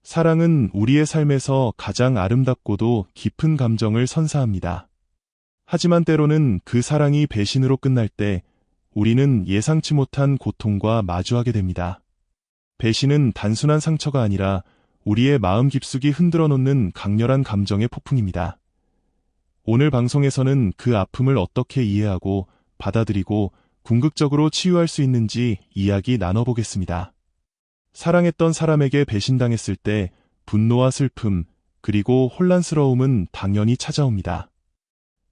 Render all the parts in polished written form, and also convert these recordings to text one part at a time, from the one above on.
사랑은 우리의 삶에서 가장 아름답고도 깊은 감정을 선사합니다. 하지만 때로는 그 사랑이 배신으로 끝날 때 우리는 예상치 못한 고통과 마주하게 됩니다. 배신은 단순한 상처가 아니라 우리의 마음 깊숙이 흔들어 놓는 강렬한 감정의 폭풍입니다. 오늘 방송에서는 그 아픔을 어떻게 이해하고 받아들이고 궁극적으로 치유할 수 있는지 이야기 나눠보겠습니다. 사랑했던 사람에게 배신당했을 때 분노와 슬픔, 그리고 혼란스러움은 당연히 찾아옵니다.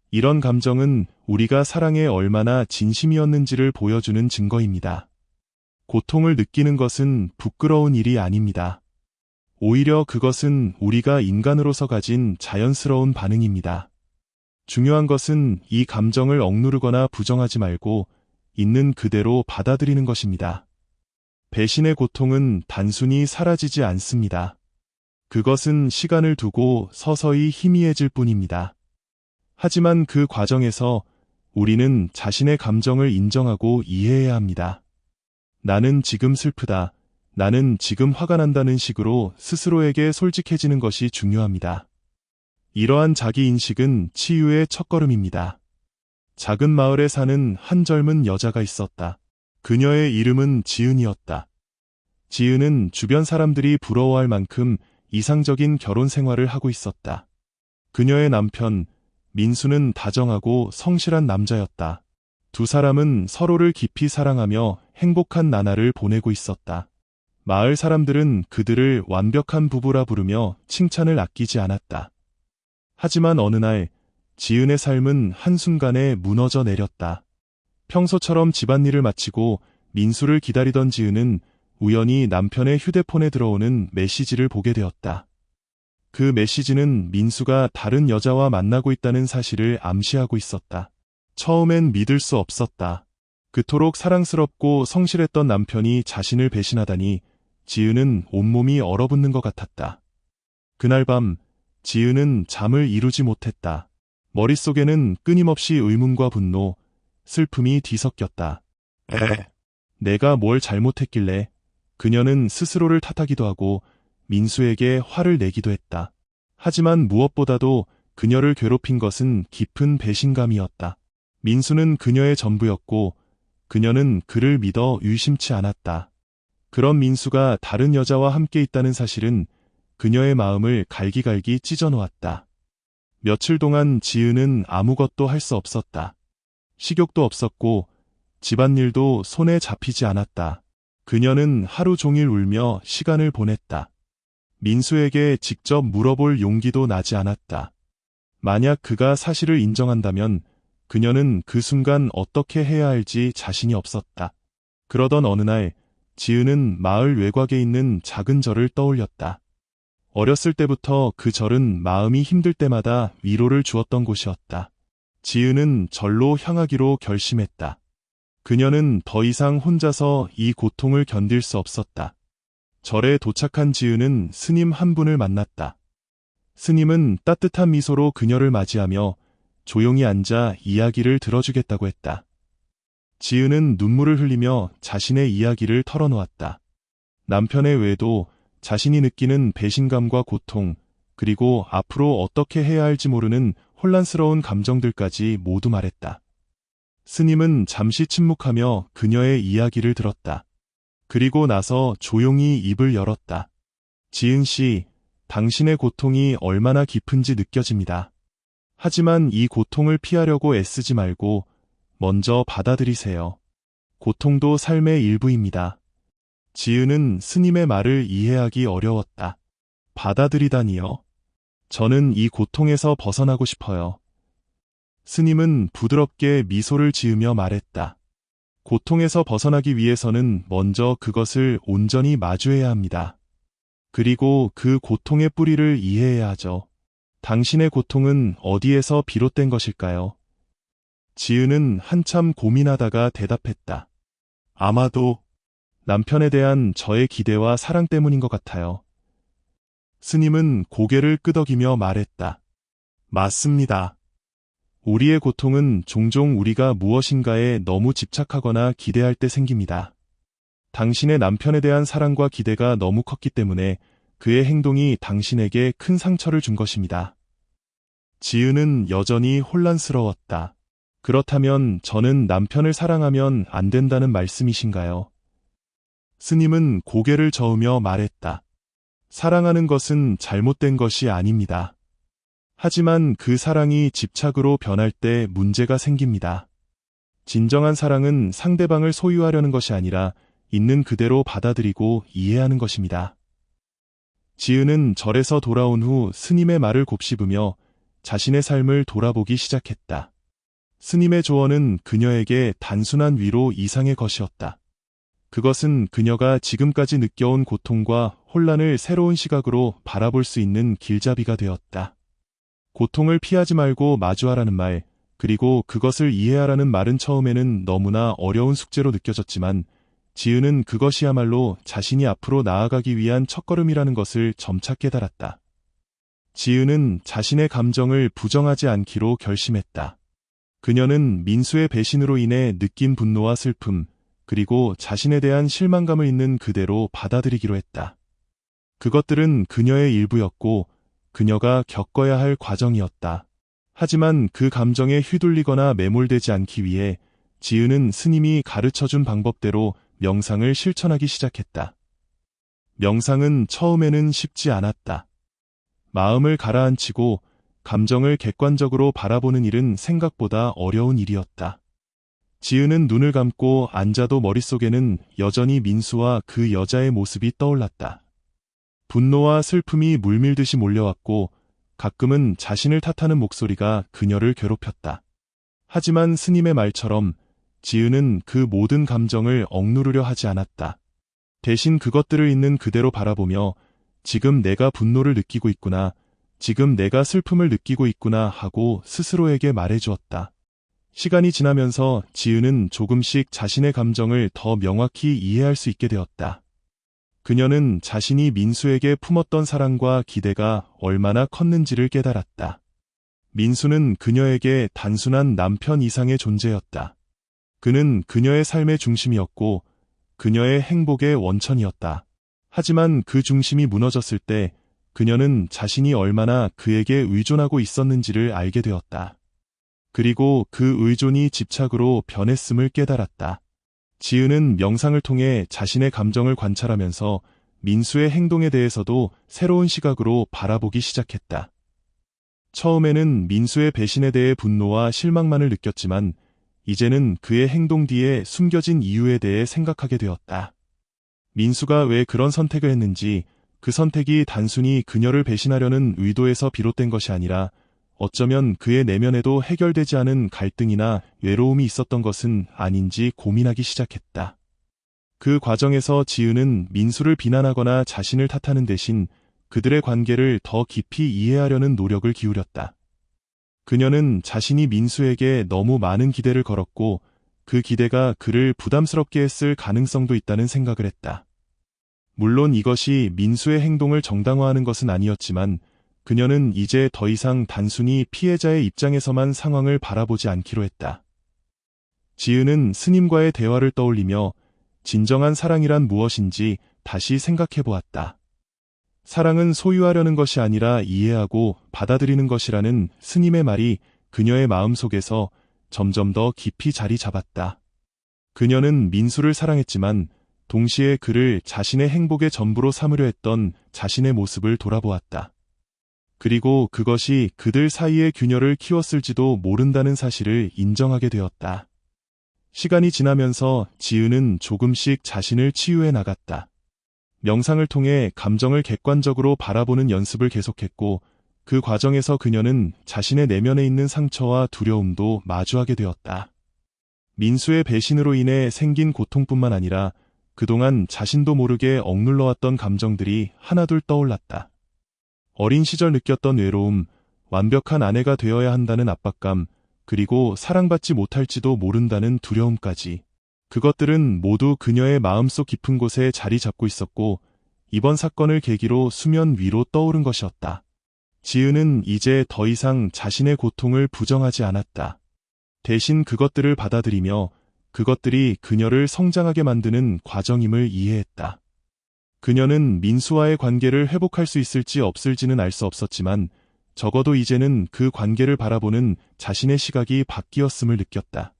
이런 감정은 우리가 사랑에 얼마나 진심이었는지를 보여주는 증거입니다. 고통을 느끼는 것은 부끄러운 일이 아닙니다. 오히려 그것은 우리가 인간으로서 가진 자연스러운 반응입니다. 중요한 것은 이 감정을 억누르거나 부정하지 말고 있는 그대로 받아들이는 것입니다. 배신의 고통은 단순히 사라지지 않습니다. 그것은 시간을 두고 서서히 희미해질 뿐입니다. 하지만 그 과정에서 우리는 자신의 감정을 인정하고 이해해야 합니다. 나는 지금 슬프다. 나는 지금 화가 난다는 식으로 스스로에게 솔직해지는 것이 중요합니다. 이러한 자기인식은 치유의 첫걸음입니다. 작은 마을에 사는 한 젊은 여자가 있었다. 그녀의 이름은 지은이었다. 지은은 주변 사람들이 부러워할 만큼 이상적인 결혼 생활을 하고 있었다. 그녀의 남편, 민수는 다정하고 성실한 남자였다. 두 사람은 서로를 깊이 사랑하며 행복한 나날을 보내고 있었다. 마을 사람들은 그들을 완벽한 부부라 부르며 칭찬을 아끼지 않았다. 하지만 어느 날, 지은의 삶은 한순간에 무너져 내렸다. 평소처럼 집안일을 마치고 민수를 기다리던 지은은 우연히 남편의 휴대폰에 들어오는 메시지를 보게 되었다. 그 메시지는 민수가 다른 여자와 만나고 있다는 사실을 암시하고 있었다. 처음엔 믿을 수 없었다. 그토록 사랑스럽고 성실했던 남편이 자신을 배신하다니 지은은 온몸이 얼어붙는 것 같았다. 그날 밤, 지은은 잠을 이루지 못했다. 머릿속에는 끊임없이 의문과 분노, 슬픔이 뒤섞였다. 내가 뭘 잘못했길래? 그녀는 스스로를 탓하기도 하고 민수에게 화를 내기도 했다. 하지만 무엇보다도 그녀를 괴롭힌 것은 깊은 배신감이었다. 민수는 그녀의 전부였고 그녀는 그를 믿어 의심치 않았다. 그런 민수가 다른 여자와 함께 있다는 사실은 그녀의 마음을 갈기갈기 찢어놓았다. 며칠 동안 지은은 아무것도 할 수 없었다. 식욕도 없었고 집안일도 손에 잡히지 않았다. 그녀는 하루 종일 울며 시간을 보냈다. 민수에게 직접 물어볼 용기도 나지 않았다. 만약 그가 사실을 인정한다면 그녀는 그 순간 어떻게 해야 할지 자신이 없었다. 그러던 어느 날, 지은은 마을 외곽에 있는 작은 절을 떠올렸다. 어렸을 때부터 그 절은 마음이 힘들 때마다 위로를 주었던 곳이었다. 지은은 절로 향하기로 결심했다. 그녀는 더 이상 혼자서 이 고통을 견딜 수 없었다. 절에 도착한 지은은 스님 한 분을 만났다. 스님은 따뜻한 미소로 그녀를 맞이하며 조용히 앉아 이야기를 들어주겠다고 했다. 지은은 눈물을 흘리며 자신의 이야기를 털어놓았다. 남편의 외도, 자신이 느끼는 배신감과 고통, 그리고 앞으로 어떻게 해야 할지 모르는 혼란스러운 감정들까지 모두 말했다. 스님은 잠시 침묵하며 그녀의 이야기를 들었다. 그리고 나서 조용히 입을 열었다. 지은 씨, 당신의 고통이 얼마나 깊은지 느껴집니다. 하지만 이 고통을 피하려고 애쓰지 말고 먼저 받아들이세요. 고통도 삶의 일부입니다. 지은은 스님의 말을 이해하기 어려웠다. 받아들이다니요? 저는 이 고통에서 벗어나고 싶어요. 스님은 부드럽게 미소를 지으며 말했다. 고통에서 벗어나기 위해서는 먼저 그것을 온전히 마주해야 합니다. 그리고 그 고통의 뿌리를 이해해야 하죠. 당신의 고통은 어디에서 비롯된 것일까요? 지은은 한참 고민하다가 대답했다. 아마도 남편에 대한 저의 기대와 사랑 때문인 것 같아요. 스님은 고개를 끄덕이며 말했다. 맞습니다. 우리의 고통은 종종 우리가 무엇인가에 너무 집착하거나 기대할 때 생깁니다. 당신의 남편에 대한 사랑과 기대가 너무 컸기 때문에 그의 행동이 당신에게 큰 상처를 준 것입니다. 지은은 여전히 혼란스러웠다. 그렇다면 저는 남편을 사랑하면 안 된다는 말씀이신가요? 스님은 고개를 저으며 말했다. 사랑하는 것은 잘못된 것이 아닙니다. 하지만 그 사랑이 집착으로 변할 때 문제가 생깁니다. 진정한 사랑은 상대방을 소유하려는 것이 아니라 있는 그대로 받아들이고 이해하는 것입니다. 지은은 절에서 돌아온 후 스님의 말을 곱씹으며 자신의 삶을 돌아보기 시작했다. 스님의 조언은 그녀에게 단순한 위로 이상의 것이었다. 그것은 그녀가 지금까지 느껴온 고통과 혼란을 새로운 시각으로 바라볼 수 있는 길잡이가 되었다. 고통을 피하지 말고 마주하라는 말, 그리고 그것을 이해하라는 말은 처음에는 너무나 어려운 숙제로 느껴졌지만 지은은 그것이야말로 자신이 앞으로 나아가기 위한 첫걸음이라는 것을 점차 깨달았다. 지은은 자신의 감정을 부정하지 않기로 결심했다. 그녀는 민수의 배신으로 인해 느낀 분노와 슬픔, 그리고 자신에 대한 실망감을 있는 그대로 받아들이기로 했다. 그것들은 그녀의 일부였고 그녀가 겪어야 할 과정이었다. 하지만 그 감정에 휘둘리거나 매몰되지 않기 위해 지은은 스님이 가르쳐준 방법대로 명상을 실천하기 시작했다. 명상은 처음에는 쉽지 않았다. 마음을 가라앉히고 감정을 객관적으로 바라보는 일은 생각보다 어려운 일이었다. 지은은 눈을 감고 앉아도 머릿속에는 여전히 민수와 그 여자의 모습이 떠올랐다. 분노와 슬픔이 물밀듯이 몰려왔고 가끔은 자신을 탓하는 목소리가 그녀를 괴롭혔다. 하지만 스님의 말처럼 지은은 그 모든 감정을 억누르려 하지 않았다. 대신 그것들을 있는 그대로 바라보며 지금 내가 분노를 느끼고 있구나, 지금 내가 슬픔을 느끼고 있구나 하고 스스로에게 말해주었다. 시간이 지나면서 지은은 조금씩 자신의 감정을 더 명확히 이해할 수 있게 되었다. 그녀는 자신이 민수에게 품었던 사랑과 기대가 얼마나 컸는지를 깨달았다. 민수는 그녀에게 단순한 남편 이상의 존재였다. 그는 그녀의 삶의 중심이었고 그녀의 행복의 원천이었다. 하지만 그 중심이 무너졌을 때 그녀는 자신이 얼마나 그에게 의존하고 있었는지를 알게 되었다. 그리고 그 의존이 집착으로 변했음을 깨달았다. 지은은 명상을 통해 자신의 감정을 관찰하면서 민수의 행동에 대해서도 새로운 시각으로 바라보기 시작했다. 처음에는 민수의 배신에 대해 분노와 실망만을 느꼈지만 이제는 그의 행동 뒤에 숨겨진 이유에 대해 생각하게 되었다. 민수가 왜 그런 선택을 했는지, 그 선택이 단순히 그녀를 배신하려는 의도에서 비롯된 것이 아니라 어쩌면 그의 내면에도 해결되지 않은 갈등이나 외로움이 있었던 것은 아닌지 고민하기 시작했다. 그 과정에서 지은은 민수를 비난하거나 자신을 탓하는 대신 그들의 관계를 더 깊이 이해하려는 노력을 기울였다. 그녀는 자신이 민수에게 너무 많은 기대를 걸었고 그 기대가 그를 부담스럽게 했을 가능성도 있다는 생각을 했다. 물론 이것이 민수의 행동을 정당화하는 것은 아니었지만 그녀는 이제 더 이상 단순히 피해자의 입장에서만 상황을 바라보지 않기로 했다. 지은은 스님과의 대화를 떠올리며 진정한 사랑이란 무엇인지 다시 생각해 보았다. 사랑은 소유하려는 것이 아니라 이해하고 받아들이는 것이라는 스님의 말이 그녀의 마음속에서 점점 더 깊이 자리 잡았다. 그녀는 민수를 사랑했지만 동시에 그를 자신의 행복의 전부로 삼으려 했던 자신의 모습을 돌아보았다. 그리고 그것이 그들 사이의 균열을 키웠을지도 모른다는 사실을 인정하게 되었다. 시간이 지나면서 지은은 조금씩 자신을 치유해 나갔다. 명상을 통해 감정을 객관적으로 바라보는 연습을 계속했고 그 과정에서 그녀는 자신의 내면에 있는 상처와 두려움도 마주하게 되었다. 민수의 배신으로 인해 생긴 고통뿐만 아니라 그동안 자신도 모르게 억눌러왔던 감정들이 하나둘 떠올랐다. 어린 시절 느꼈던 외로움, 완벽한 아내가 되어야 한다는 압박감, 그리고 사랑받지 못할지도 모른다는 두려움까지. 그것들은 모두 그녀의 마음속 깊은 곳에 자리 잡고 있었고 이번 사건을 계기로 수면 위로 떠오른 것이었다. 지은은 이제 더 이상 자신의 고통을 부정하지 않았다. 대신 그것들을 받아들이며 그것들이 그녀를 성장하게 만드는 과정임을 이해했다. 그녀는 민수와의 관계를 회복할 수 있을지 없을지는 알 수 없었지만 적어도 이제는 그 관계를 바라보는 자신의 시각이 바뀌었음을 느꼈다.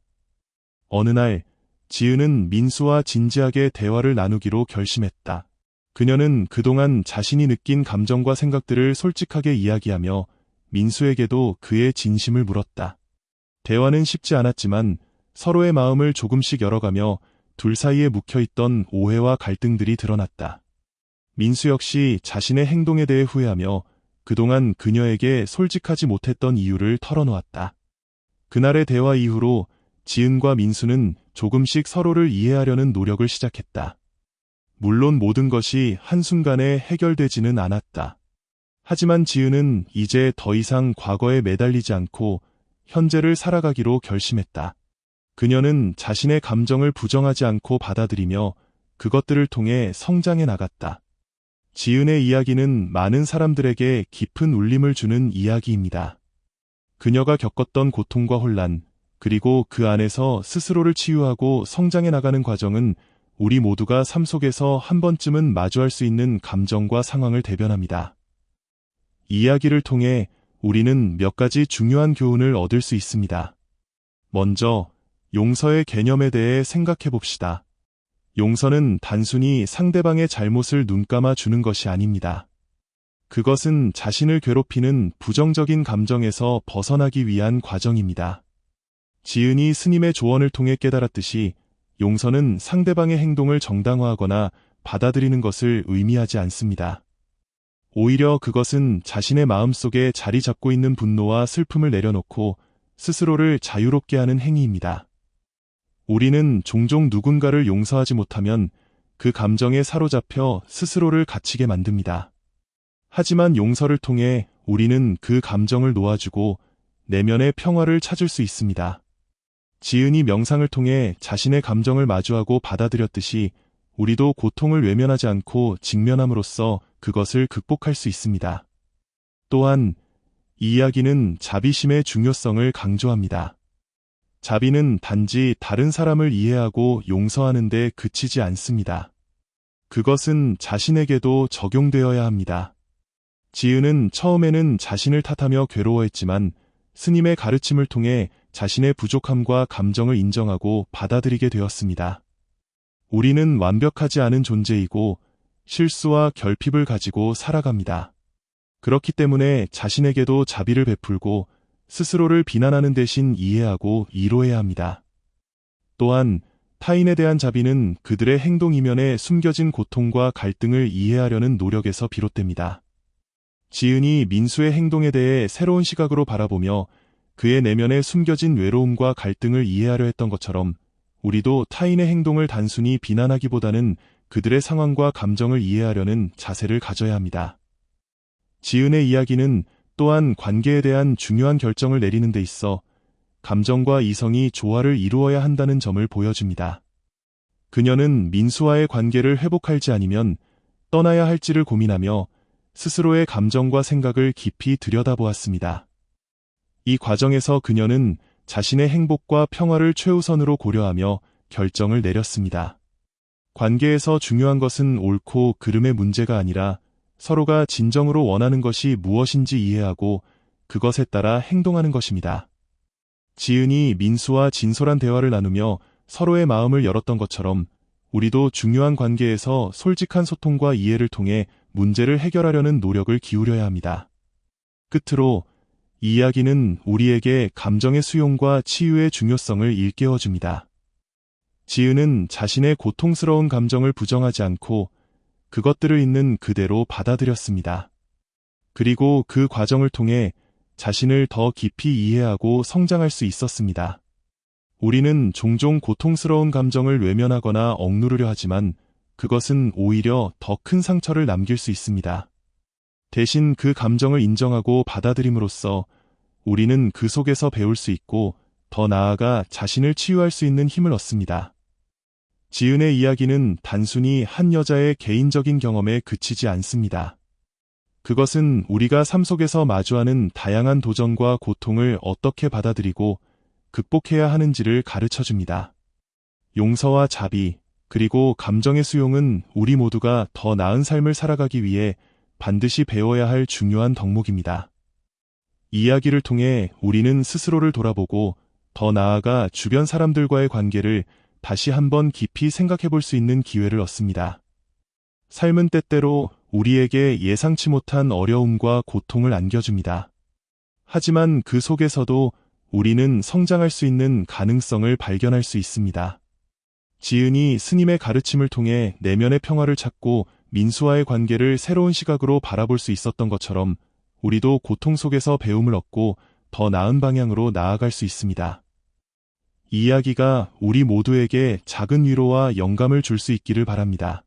어느 날 지은은 민수와 진지하게 대화를 나누기로 결심했다. 그녀는 그동안 자신이 느낀 감정과 생각들을 솔직하게 이야기하며 민수에게도 그의 진심을 물었다. 대화는 쉽지 않았지만 서로의 마음을 조금씩 열어가며 둘 사이에 묵혀있던 오해와 갈등들이 드러났다. 민수 역시 자신의 행동에 대해 후회하며 그동안 그녀에게 솔직하지 못했던 이유를 털어놓았다. 그날의 대화 이후로 지은과 민수는 조금씩 서로를 이해하려는 노력을 시작했다. 물론 모든 것이 한순간에 해결되지는 않았다. 하지만 지은은 이제 더 이상 과거에 매달리지 않고 현재를 살아가기로 결심했다. 그녀는 자신의 감정을 부정하지 않고 받아들이며 그것들을 통해 성장해 나갔다. 지은의 이야기는 많은 사람들에게 깊은 울림을 주는 이야기입니다. 그녀가 겪었던 고통과 혼란, 그리고 그 안에서 스스로를 치유하고 성장해 나가는 과정은 우리 모두가 삶 속에서 한 번쯤은 마주할 수 있는 감정과 상황을 대변합니다. 이 이야기를 통해 우리는 몇 가지 중요한 교훈을 얻을 수 있습니다. 먼저, 용서의 개념에 대해 생각해 봅시다. 용서는 단순히 상대방의 잘못을 눈감아 주는 것이 아닙니다. 그것은 자신을 괴롭히는 부정적인 감정에서 벗어나기 위한 과정입니다. 지은이 스님의 조언을 통해 깨달았듯이 용서는 상대방의 행동을 정당화하거나 받아들이는 것을 의미하지 않습니다. 오히려 그것은 자신의 마음속에 자리 잡고 있는 분노와 슬픔을 내려놓고 스스로를 자유롭게 하는 행위입니다. 우리는 종종 누군가를 용서하지 못하면 그 감정에 사로잡혀 스스로를 갇히게 만듭니다. 하지만 용서를 통해 우리는 그 감정을 놓아주고 내면의 평화를 찾을 수 있습니다. 지은이 명상을 통해 자신의 감정을 마주하고 받아들였듯이 우리도 고통을 외면하지 않고 직면함으로써 그것을 극복할 수 있습니다. 또한 이 이야기는 자비심의 중요성을 강조합니다. 자비는 단지 다른 사람을 이해하고 용서하는 데 그치지 않습니다. 그것은 자신에게도 적용되어야 합니다. 지은은 처음에는 자신을 탓하며 괴로워했지만 스님의 가르침을 통해 자신의 부족함과 감정을 인정하고 받아들이게 되었습니다. 우리는 완벽하지 않은 존재이고 실수와 결핍을 가지고 살아갑니다. 그렇기 때문에 자신에게도 자비를 베풀고 스스로를 비난하는 대신 이해하고 위로해야 합니다. 또한 타인에 대한 자비는 그들의 행동 이면에 숨겨진 고통과 갈등을 이해하려는 노력에서 비롯됩니다. 지은이 민수의 행동에 대해 새로운 시각으로 바라보며 그의 내면에 숨겨진 외로움과 갈등을 이해하려 했던 것처럼 우리도 타인의 행동을 단순히 비난하기보다는 그들의 상황과 감정을 이해하려는 자세를 가져야 합니다. 지은의 이야기는 또한 관계에 대한 중요한 결정을 내리는 데 있어 감정과 이성이 조화를 이루어야 한다는 점을 보여줍니다. 그녀는 민수와의 관계를 회복할지 아니면 떠나야 할지를 고민하며 스스로의 감정과 생각을 깊이 들여다보았습니다. 이 과정에서 그녀는 자신의 행복과 평화를 최우선으로 고려하며 결정을 내렸습니다. 관계에서 중요한 것은 옳고 그름의 문제가 아니라 서로가 진정으로 원하는 것이 무엇인지 이해하고 그것에 따라 행동하는 것입니다. 지은이 민수와 진솔한 대화를 나누며 서로의 마음을 열었던 것처럼 우리도 중요한 관계에서 솔직한 소통과 이해를 통해 문제를 해결하려는 노력을 기울여야 합니다. 끝으로 이 이야기는 우리에게 감정의 수용과 치유의 중요성을 일깨워줍니다. 지은은 자신의 고통스러운 감정을 부정하지 않고 그것들을 있는 그대로 받아들였습니다. 그리고 그 과정을 통해 자신을 더 깊이 이해하고 성장할 수 있었습니다. 우리는 종종 고통스러운 감정을 외면하거나 억누르려 하지만 그것은 오히려 더 큰 상처를 남길 수 있습니다. 대신 그 감정을 인정하고 받아들임으로써 우리는 그 속에서 배울 수 있고 더 나아가 자신을 치유할 수 있는 힘을 얻습니다. 지은의 이야기는 단순히 한 여자의 개인적인 경험에 그치지 않습니다. 그것은 우리가 삶 속에서 마주하는 다양한 도전과 고통을 어떻게 받아들이고 극복해야 하는지를 가르쳐줍니다. 용서와 자비, 그리고 감정의 수용은 우리 모두가 더 나은 삶을 살아가기 위해 반드시 배워야 할 중요한 덕목입니다. 이야기를 통해 우리는 스스로를 돌아보고 더 나아가 주변 사람들과의 관계를 다시 한번 깊이 생각해 볼 수 있는 기회를 얻습니다. 삶은 때때로 우리에게 예상치 못한 어려움과 고통을 안겨줍니다. 하지만 그 속에서도 우리는 성장할 수 있는 가능성을 발견할 수 있습니다. 지은이 스님의 가르침을 통해 내면의 평화를 찾고 민수와의 관계를 새로운 시각으로 바라볼 수 있었던 것처럼 우리도 고통 속에서 배움을 얻고 더 나은 방향으로 나아갈 수 있습니다. 이 이야기가 우리 모두에게 작은 위로와 영감을 줄 수 있기를 바랍니다.